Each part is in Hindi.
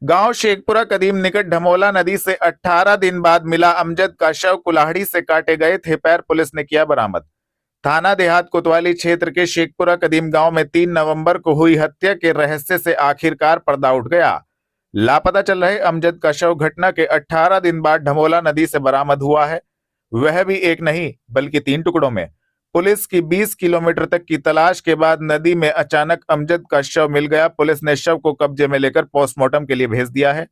गांव शेखपुरा कदीम निकट ढमोला नदी से 18 दिन बाद मिला अमजद का शव। कुल्हाड़ी से काटे गए थे पैर, पुलिस ने किया बरामद। थाना देहात कोतवाली क्षेत्र के शेखपुरा कदीम गांव में 3 नवंबर को हुई हत्या के रहस्य से आखिरकार पर्दा उठ गया। लापता चल रहे अमजद का शव घटना के 18 दिन बाद ढमोला नदी से बरामद हुआ है, वह भी एक नहीं बल्कि 3 टुकड़ों में। पुलिस की 20 किलोमीटर तक की तलाश के बाद नदी में अचानक अमजद का शव मिल गया। पुलिस ने शव को कब्जे में लेकर पोस्टमार्टम के लिए भेज दिया है।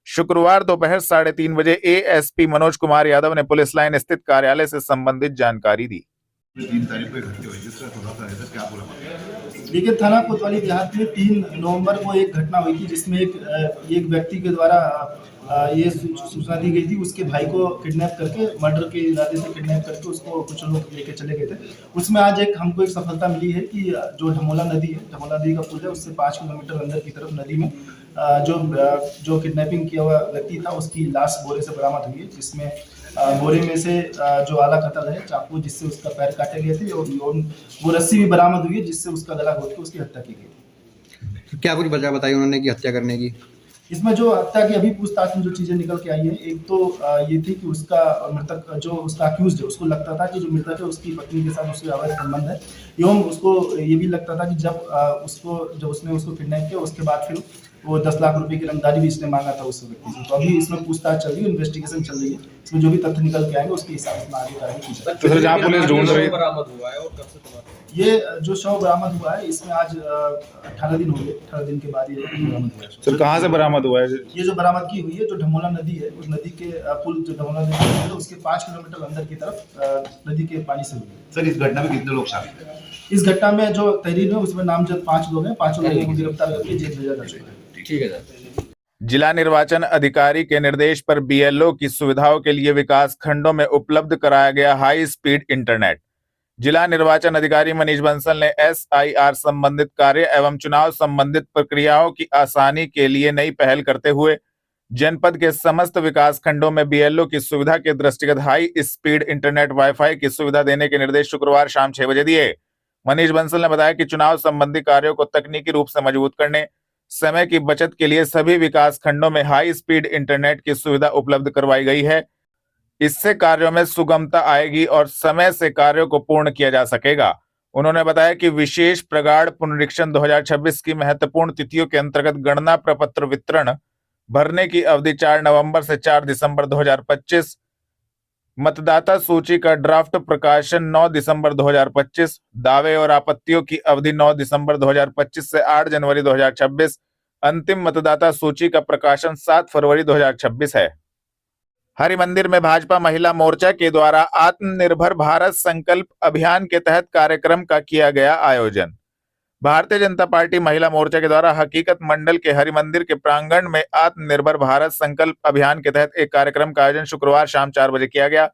शुक्रवार दोपहर 3:30 बजे एएसपी मनोज कुमार यादव ने पुलिस लाइन स्थित कार्यालय से संबंधित जानकारी दी। 3 तारीख को एक घटना हुई जिसका थोड़ा सा है सर, क्या पूरा मामला? देखिए, थाना कोतवाली देहात में 3 नवंबर को एक घटना हुई थी जिसमें एक व्यक्ति के द्वारा ये सूचना दी गई थी। उसके भाई को किडनैप करके, मर्डर के इरादे से किडनैप करके उसको कुछ लोग लेके चले गए थे। उसमें आज हमको एक सफलता मिली है कि जो ढमोला नदी है, ढमोला नदी का पुल है, उससे 5 किलोमीटर अंदर की तरफ नदी में जो किडनैपिंग किया हुआ व्यक्ति था उसकी लाश बोरे से बरामद हुई है, जिसमें बोरे में से जो आला कतल है, चाकू जिससे उसका पैर काटे गए थे, और वो रस्सी भी बरामद हुई है जिससे उसका गला घोट के उसकी हत्या की गई। क्या कुछ वजह बताई उन्होंने कि हत्या करने की? इसमें जो हत्या की अभी पूछताछ में जो चीजें निकल के आई है, एक तो ये थी कि उसका मृतक, जो उसका अक्यूज है, उसको लगता था कि जो मृतक है उसकी पत्नी के साथ उसके अवैध संबंध है, एवं उसको ये भी लगता था कि जब उसने उसको किडनैप किया उसके बाद फिर वो 10 लाख रुपए की रंगदारी भी इसने मांगा था उस व्यक्ति से। तो अभी इसमें पूछताछ चल रही है, इन्वेस्टिगेशन चल रही है। इसमें जो भी तथ्य निकल के आएंगे उसके हिसाब से आगे कार्रवाई की जाएगी। तो सर, जहां पुलिस ढूंढ रही है, बरामद हुआ है और कब से बरामद? ये जो शव बरामद हुआ है इसमें आज 18 दिन हो गए। 18 दिन के बाद ये बरामद हुआ है। सर कहां से बरामद हुआ है? ये जो बरामदगी हुई है, जो ढमोला नदी है, उस नदी के पुल, जो ढमोला नदी है उसके 5 किलोमीटर अंदर की तरफ नदी के पानी से हुई है। सर, इस घटना में कितने लोग शामिल हैं? इस घटना में जो तहरीर है उसमें नामजद 5 लोग हैं। 5 लोगों को गिरफ्तार करके जेल भेजा जा चुका है। ठीक है सर। जिला निर्वाचन अधिकारी के निर्देश पर बीएलओ की सुविधाओं के लिए विकास खंडों में उपलब्ध कराया गया हाई स्पीड इंटरनेट। जिला निर्वाचन अधिकारी मनीष बंसल ने एसआईआर संबंधित कार्य एवं चुनाव संबंधित प्रक्रियाओं की आसानी के लिए नई पहल करते हुए जनपद के समस्त विकास खंडों में बीएलओ की सुविधा के दृष्टिगत हाई स्पीड इंटरनेट वाईफाई की सुविधा देने के निर्देश शुक्रवार शाम 6 बजे दिए। मनीष बंसल ने बताया कि चुनाव संबंधी कार्यों को तकनीकी रूप से मजबूत करने, समय की बचत के लिए सभी विकास खंडों में हाई स्पीड इंटरनेट की सुविधा उपलब्ध करवाई गई है। इससे कार्यों में सुगमता आएगी और समय से कार्यों को पूर्ण किया जा सकेगा। उन्होंने बताया कि विशेष प्रगाढ़ पुनरीक्षण 2026 की महत्वपूर्ण तिथियों के अंतर्गत गणना प्रपत्र वितरण भरने की अवधि 4 नवंबर से 4 दिसंबर 2025, मतदाता सूची का ड्राफ्ट प्रकाशन 9 दिसंबर 2025, दावे और आपत्तियों की अवधि 9 दिसंबर 2025 से 8 जनवरी 2026, अंतिम मतदाता सूची का प्रकाशन 7 फरवरी 2026 है। हरिमंदिर में भाजपा महिला मोर्चा के द्वारा आत्मनिर्भर भारत संकल्प अभियान के तहत कार्यक्रम का किया गया आयोजन। भारतीय जनता पार्टी महिला मोर्चा के द्वारा हकीकत मंडल के हरिमंदिर के प्रांगण में आत्मनिर्भर भारत संकल्प अभियान के तहत एक कार्यक्रम का आयोजन शुक्रवार शाम 4 बजे किया गया,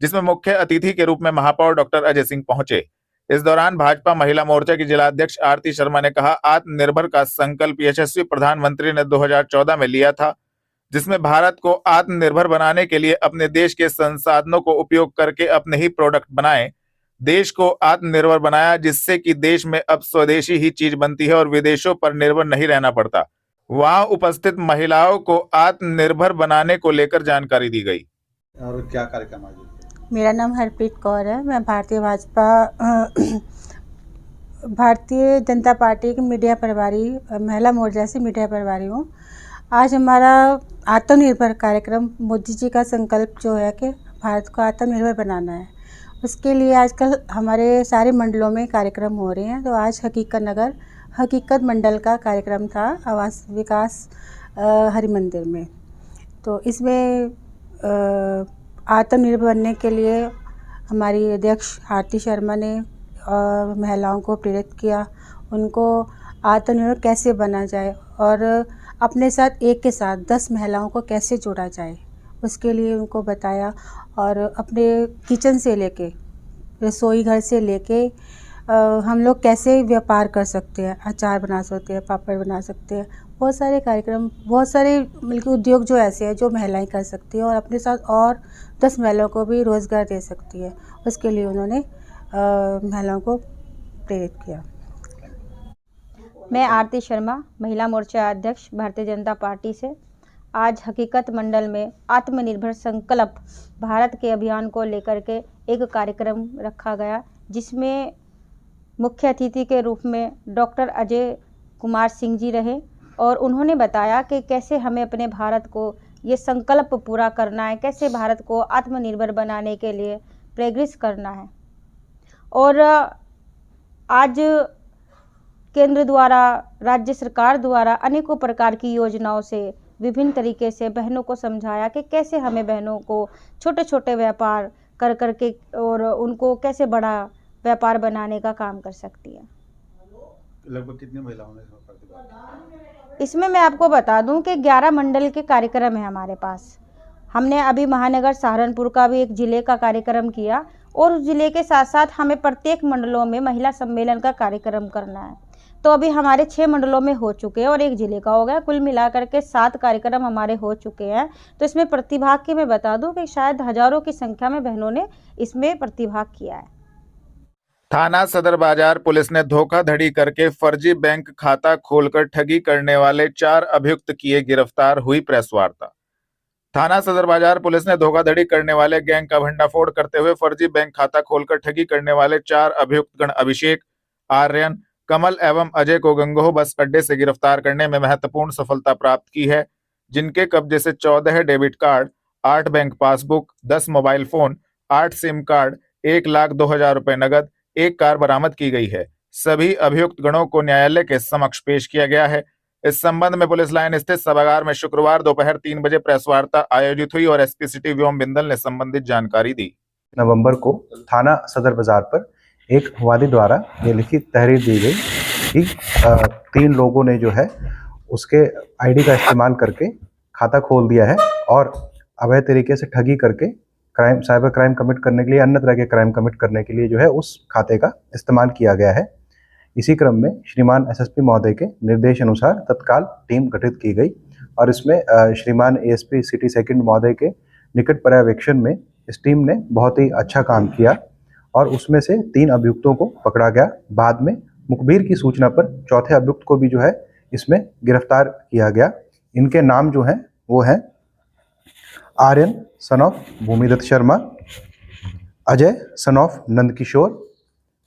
जिसमें मुख्य अतिथि के रूप में महापौर डॉक्टर अजय सिंह पहुंचे। इस दौरान भाजपा महिला मोर्चा की जिलाध्यक्ष आरती शर्मा ने कहा, आत्मनिर्भर का संकल्प यशस्वी प्रधानमंत्री ने 2014 में लिया था, जिसमें भारत को आत्मनिर्भर बनाने के लिए अपने देश के संसाधनों को उपयोग करके अपने ही प्रोडक्ट बनाए, देश को आत्मनिर्भर बनाया, जिससे कि देश में अब स्वदेशी ही चीज बनती है और विदेशों पर निर्भर नहीं रहना पड़ता। वहां उपस्थित महिलाओं को आत्मनिर्भर बनाने को लेकर जानकारी दी गई। और क्या कार्यक्रम आज? मेरा नाम हरप्रीत कौर है। मैं भारतीय जनता पार्टी की मीडिया प्रभारी, महिला मोर्चा से मीडिया प्रभारी हूँ। आज हमारा आत्मनिर्भर कार्यक्रम, मोदी जी का संकल्प जो है कि भारत को आत्मनिर्भर बनाना है, उसके लिए आजकल हमारे सारे मंडलों में कार्यक्रम हो रहे हैं। तो आज हकीकत मंडल का कार्यक्रम था आवास विकास हरिमंदिर में। तो इसमें आत्मनिर्भर बनने के लिए हमारी अध्यक्ष आरती शर्मा ने महिलाओं को प्रेरित किया, उनको आत्मनिर्भर कैसे बना जाए और अपने साथ एक के साथ 10 महिलाओं को कैसे जोड़ा जाए, उसके लिए उनको बताया। और अपने किचन से लेके, रसोई घर से लेके हम लोग कैसे व्यापार कर सकते हैं, अचार बना सकते हैं, पापड़ बना सकते हैं, बहुत सारे कार्यक्रम, बहुत सारे मिलकर उद्योग जो ऐसे हैं जो महिलाएं कर सकती हैं और अपने साथ और 10 महिलाओं को भी रोज़गार दे सकती है। उसके लिए उन्होंने महिलाओं को प्रेरित किया। मैं आरती शर्मा, महिला मोर्चा अध्यक्ष भारतीय जनता पार्टी से। आज हकीकत मंडल में आत्मनिर्भर संकल्प भारत के अभियान को लेकर के एक कार्यक्रम रखा गया, जिसमें मुख्य अतिथि के रूप में डॉक्टर अजय कुमार सिंह जी रहे और उन्होंने बताया कि कैसे हमें अपने भारत को ये संकल्प पूरा करना है, कैसे भारत को आत्मनिर्भर बनाने के लिए प्रेरित करना है। और आज केंद्र द्वारा, राज्य सरकार द्वारा अनेकों प्रकार की योजनाओं से विभिन्न तरीके से बहनों को समझाया कि कैसे हमें बहनों को छोटे छोटे व्यापार कर करके और उनको कैसे बड़ा व्यापार बनाने का काम कर सकती है। लगभग कितनी महिलाओं ने इसमें प्रतिभाग? इसमें मैं आपको बता दूं कि 11 मंडल के कार्यक्रम है हमारे पास। हमने अभी महानगर सहारनपुर का भी एक ज़िले का कार्यक्रम किया और उस ज़िले के साथ साथ हमें प्रत्येक मंडलों में महिला सम्मेलन का कार्यक्रम करना है। तो अभी हमारे 6 मंडलों में हो चुके हैं और एक ज़िले का हो गया। कुल मिलाकर के 7 कार्यक्रम हमारे हो चुके हैं। तो इसमें प्रतिभाग की मैं बता दूं कि शायद हज़ारों की संख्या में बहनों ने इसमें प्रतिभाग किया है। थाना सदर बाजार पुलिस ने धोखाधड़ी करके फर्जी बैंक खाता खोलकर ठगी करने वाले 4 अभियुक्त किए गिरफ्तार, हुई प्रेस वार्ता। थाना सदर बाजार पुलिस ने धोखाधड़ी करने वाले गैंग का भंडाफोड़ करते हुए फर्जी बैंक खाता खोलकर ठगी करने वाले 4 अभियुक्त गण अभिषेक, आर्यन, कमल एवं अजय को गंगोह बस अड्डे से गिरफ्तार करने में महत्वपूर्ण सफलता प्राप्त की है, जिनके कब्जे से 14 debit card, 8 bank passbook, 10 mobile phone, 8 SIM card, 1,02,000 रुपए नगद, 1 कार बरामद की गई है। सभी अभियुक्त गणों को न्यायालय के समक्ष पेश किया गया है। इस संबंध में पुलिस लाइन स्थित सभागार में शुक्रवार दोपहर 3 बजे प्रेस वार्ता आयोजित हुई और एसपी सिटी व्योम बिंदल ने संबंधित जानकारी दी। नवंबर को थाना सदर बाजार पर एक वादी द्वारा ये लिखित तहरीर दी गई कि 3 लोगों ने जो है उसके आईडी का इस्तेमाल करके खाता खोल दिया है और अवैध तरीके से ठगी करके साइबर क्राइम कमिट करने के लिए, अन्य तरह के क्राइम कमिट करने के लिए जो है उस खाते का इस्तेमाल किया गया है। इसी क्रम में श्रीमान एसएसपी महोदय के निर्देश अनुसार तत्काल टीम गठित की गई और इसमें श्रीमान एएसपी सिटी सेकंड महोदय के निकट पर्यवेक्षण में इस टीम ने बहुत ही अच्छा काम किया और उसमें से 3 अभियुक्तों को पकड़ा गया। बाद में मुखबिर की सूचना पर चौथे अभियुक्त को भी जो है इसमें गिरफ्तार किया गया। इनके नाम जो हैं वो हैं Aryan son of Bhumidatt Sharma, Ajay son of Nandkishore,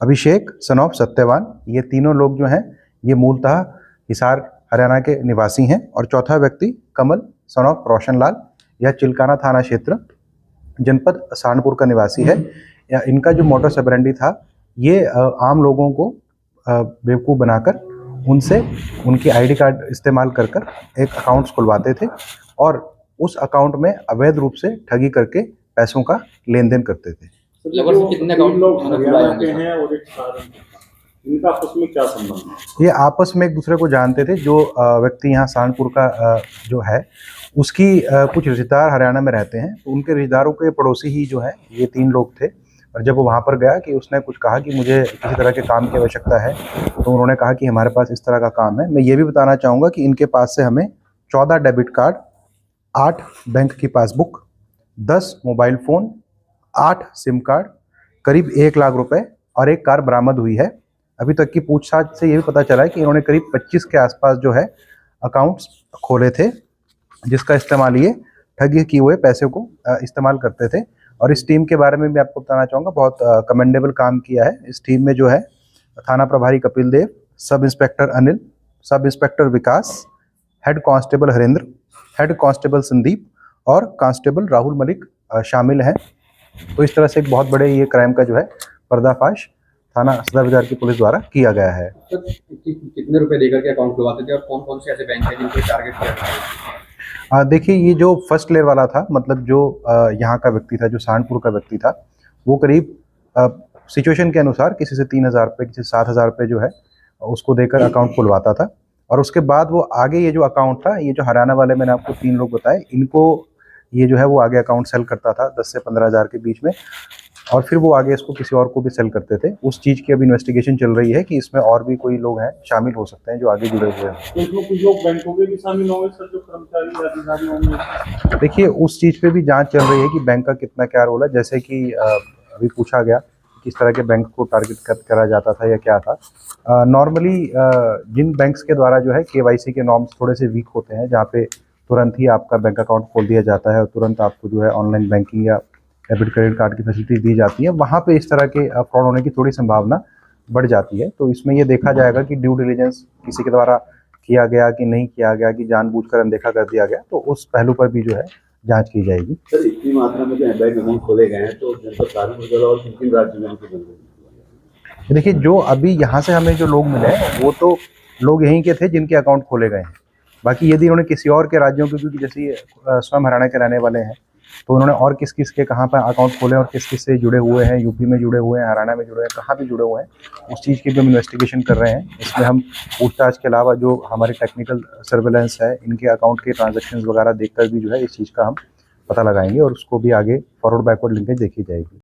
Abhishek son of Satyavan. ये तीनों लोग जो हैं ये मूलतः हिसार हरियाणा के निवासी हैं और चौथा व्यक्ति कमल सन ऑफ रोशनलाल यह चिल्काना थाना क्षेत्र जनपद सहारनपुर का निवासी है। इनका जो मोटर्स ऑपरेंडी था ये आम लोगों को बेवकूफ़ बनाकर उनसे उनकी आईडी कार्ड इस्तेमाल कर एक अकाउंट्स खुलवाते थे और उस अकाउंट में अवैध रूप से ठगी करके पैसों का लेन देन करते थे। कितने लोग हरियाणा के हैं और एक सहारनपुर, इनका आपस में क्या संबंध है? ये आपस में एक दूसरे को जानते थे। जो व्यक्ति यहाँ सहारनपुर का जो है उसकी कुछ रिश्तेदार हरियाणा में रहते हैं, तो उनके रिश्तेदारों के पड़ोसी ही जो है ये 3 लोग थे। और जब वो वहाँ पर गया कि उसने कुछ कहा कि मुझे किसी तरह के काम की आवश्यकता है, तो उन्होंने कहा कि हमारे पास इस तरह का काम है। मैं ये भी बताना चाहूँगा कि इनके पास से हमें 14 डेबिट कार्ड, 8 बैंक की passbook, 10 mobile phone, 8 SIM card, करीब 1 लाख रुपए और 1 कार बरामद हुई है। अभी तक की पूछताछ से ये भी पता चला है कि इन्होंने करीब 25 के आसपास जो है अकाउंट्स खोले थे, जिसका इस्तेमाल ये ठगी किए हुए पैसे को इस्तेमाल करते थे। और इस टीम के बारे में भी आपको बताना चाहूँगा, बहुत कमेंडेबल काम किया है। इस टीम में जो है थाना प्रभारी कपिल देव, सब inspector Anil, sub inspector Vikas, head constable Harendra, head constable Sandeep और कांस्टेबल राहुल मलिक शामिल हैं। तो इस तरह से एक बहुत बड़े ये क्राइम का जो है पर्दाफाश थाना सदर बाजार की पुलिस द्वारा किया गया है। कितने रुपए देकर के अकाउंट खुलवाते थे और कौन कौन से ऐसे बैंक हैं जिनको टारगेट किया था? देखिए, ये जो फर्स्ट लेयर वाला था, मतलब जो यहाँ का व्यक्ति था, जो सहारनपुर का व्यक्ति था, वो करीब सिचुएशन के अनुसार किसी से 3,000 रुपये, किसी से 7,000 रुपये जो है उसको देकर अकाउंट खुलवाता था। और उसके बाद वो आगे ये जो अकाउंट था, ये जो हरियाणा वाले मैंने आपको 3 लोग बताए, इनको ये जो है वो आगे अकाउंट सेल करता था 10 से 15,000 के बीच में, और फिर वो आगे इसको किसी और को भी सेल करते थे। उस चीज़ की अभी इन्वेस्टिगेशन चल रही है कि इसमें और भी कोई लोग हैं शामिल हो सकते हैं जो आगे जुड़े हुए हैं। तो इसमें कुछ लोग बैंकों के भी शामिल होंगे सर, जो कर्मचारी अधिकारी होंगे? देखिए, उस चीज़ पे भी जांच चल रही है कि बैंक का कितना क्या रोल है। जैसे कि अभी पूछा गया किस तरह के बैंक को टारगेट करा जाता था या क्या था। नॉर्मली जिन बैंक्स के द्वारा जो है KYC के नॉर्म्स थोड़े से वीक होते हैं, जहाँ पे तुरंत ही आपका बैंक अकाउंट खोल दिया जाता है और तुरंत आपको जो है ऑनलाइन बैंकिंग या डेबिट क्रेडिट कार्ड की फैसिलिटी दी जाती है, वहाँ पे इस तरह के फ्रॉड होने की थोड़ी संभावना बढ़ जाती है। तो इसमें ये देखा जाएगा कि ड्यू डिलिजेंस किसी के द्वारा किया गया कि नहीं किया गया, कि जानबूझकर अनदेखा कर दिया गया, तो उस पहलू पर भी जो है जांच की जाएगी। सर इतनी मात्रा में जो बैंक अकाउंट खोले गए हैं तो जनता साधारण और किन राज्यों में उनकी बंद होगी? देखिए, जो अभी यहाँ से हमें जो लोग मिले हैं वो तो लोग यहीं के थे जिनके अकाउंट खोले गए हैं। बाकी यदि उन्होंने किसी और के राज्यों के, क्योंकि जैसे ये स्वयं हरियाणा के रहने वाले हैं, तो उन्होंने और किस किस के कहाँ पर अकाउंट खोले और किस किस से जुड़े हुए हैं, यूपी में जुड़े हुए हैं, हरियाणा में जुड़े हैं, कहाँ भी जुड़े हुए हैं, उस चीज़ की भी हम इन्वेस्टिगेशन कर रहे हैं। इसमें हम पूछताछ के अलावा जो हमारी टेक्निकल सर्वेलेंस है, इनके अकाउंट के ट्रांजेक्शन्स वगैरह देखकर भी जो है इस चीज़ का हम पता लगाएंगे और उसको भी आगे फॉरवर्ड बैकवर्ड लिंकेज देखी जाएगी।